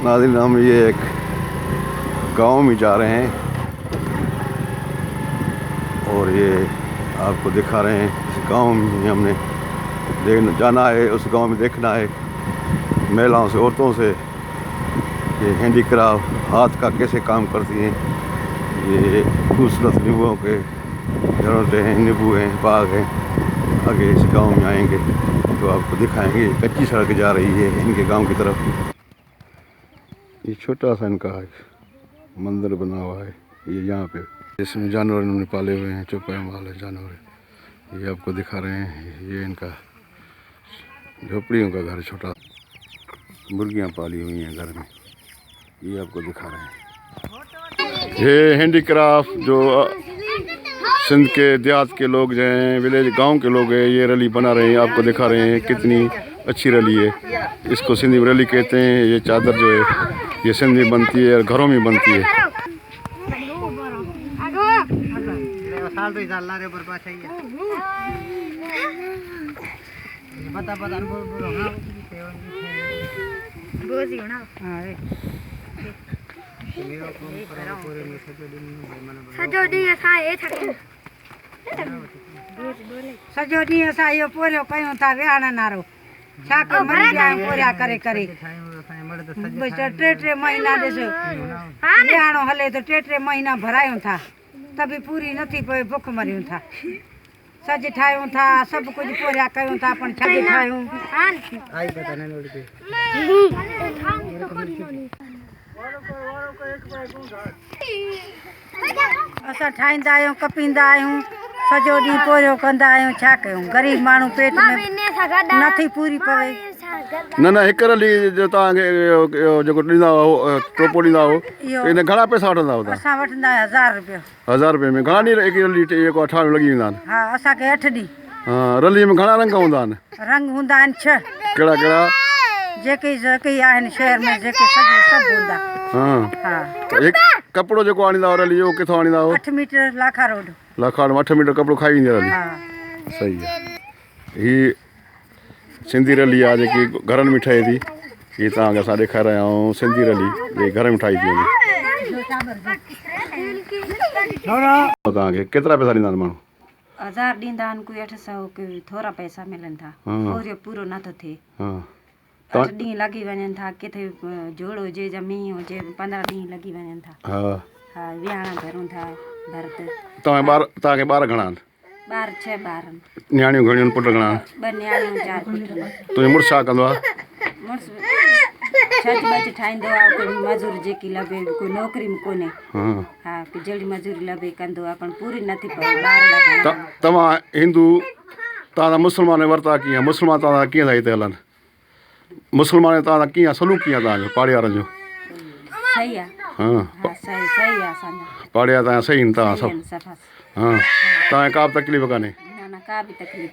नाज़रीन हम ये एक गांव में जा रहे हैं और ये आपको दिखा रहे हैं। इस गांव में हमने जाना है, उस गांव में देखना है महिलाओं से, औरतों से ये हैंडीक्राफ्ट हाथ का कैसे काम करती हैं। ये खूबसूरत नींबुओं के जरूरतें हैं, नींबू हैं, बाग हैं। आगे इस गांव में आएंगे तो आपको दिखाएंगे। कच्ची सड़क जा रही है इनके गांव की तरफ। ये छोटा सा इनका मंदिर बना हुआ है। ये यहाँ पे इसमें जानवर इन्होंने पाले हुए हैं, चौपाई वाले जानवर। ये आपको दिखा रहे हैं। ये इनका झोपड़ियों का घर, छोटा मुर्गियाँ पाली हुई हैं घर में। ये आपको दिखा रहे हैं। ये हैंडीक्राफ्ट जो सिंध के देहात के लोग जो हैं, विलेज गांव के लोग हैं, ये रली बना रहे हैं। आपको दिखा रहे हैं कितनी अच्छी रली है। इसको सिंधी में रली कहते हैं। ये चादर जो है ये सिंध में बनती है और घरों में बनती है। सॼो ॾींहुं असां इहो पोरियो कयूं था विहाण नारो छा कयूं, मरी विया आहियूं पोरिया करे करे। टे टे महीना ॾिस विहाणो हले तो टे टे महीना भरायूं था त बि पूरी नथी पए, बुख मरियूं था। सॼ ठाहियूं था, सभु कुझु पोरिया कयूं था, पण छॾे ठाहियूं। असां ठाहींदा आहियूं, कपींदा आहियूं, सॼो ॾींहुं पोरियो कंदा आहियूं। छा कयूं, ग़रीब माण्हू पेट में नथी पूरी पवे। न हिक रली जो तव्हांखे जेको ॾींदा हो, टोपो ॾींदा हो, इन घणा पैसा वठंदा हो? असां वठंदा आहियूं 1000 रुपया। 1000 रुपये में घणा ॾींहं हिकु रली जेको ठाहिण लॻी वेंदा आहिनि? हा, असांखे 8 ॾींहं। हा, रलीअ में घणा रंग हूंदा आहिनि? रंग हूंदा आहिनि 6। कहिड़ा कहिड़ा? जेके आहिनि शहर में, जेके सभु हूंदा। हा, हिकु कपिड़ो जेको आणींदा हो रली, उहो किथां आणींदा हो? 8 मीटर लाखा रोड। लाखा रोड में 8 मीटर कपिड़ो खाई वेंदी रली। हा, सही है। ही सिंधी रली आहे जेकी घरनि में ठहे थी। ये तव्हांखे असां ॾेखारे रहिया आहियूं सिंधी रली, ये घर में ठाही थी वञे। तव्हांखे केतिरा पैसा ॾींदा आहिनि माण्हू? 1000 ॾींदा आहिनि, कोई 800, कोई थोरा पैसा मिलनि था। और पूरो नथो थिए। 8 ॾींहं लॻी वञनि था, किथे जोड़ हुजे या मींहुं हुजे 15 ॾींहं लॻी वञनि था। हा, विहाणा भरूं था भरत। तव्हांखे ॿार घणा आहिनि? ॿार 6 ॿार आहिनि। न्याणियूं घणियूं आहिनि, पुट घणा आहिनि? 2 न्याणियूं 4 पुट। तुंहिंजो मुड़ुसु छा कंदो आहे? मुड़ुसु छज बज ठाहींदो आहे। कोई मज़ूरी जेकी लभे, कोई नौकिरी में कोन्हे। हा, की जहिड़ी मज़ूरी लभे कंदो आहे, पण पूरी नथी पवे। तव्हां हिंदू, तव्हां मुस्लमान वर्ता कीअं? मुस्लमान तव्हां कीअं था हिते हलनि? मुस्लमान तव्हां कीअं सलूक कीअं तव्हांजो पाड़े वारनि जो? सही आहे। हा, सही आहे असांजो। पाड़े वारा तव्हां सही आहिनि? तव्हां सभु? हा, तव्हांखे का बि तकलीफ़ कान्हे? न का बि तकलीफ़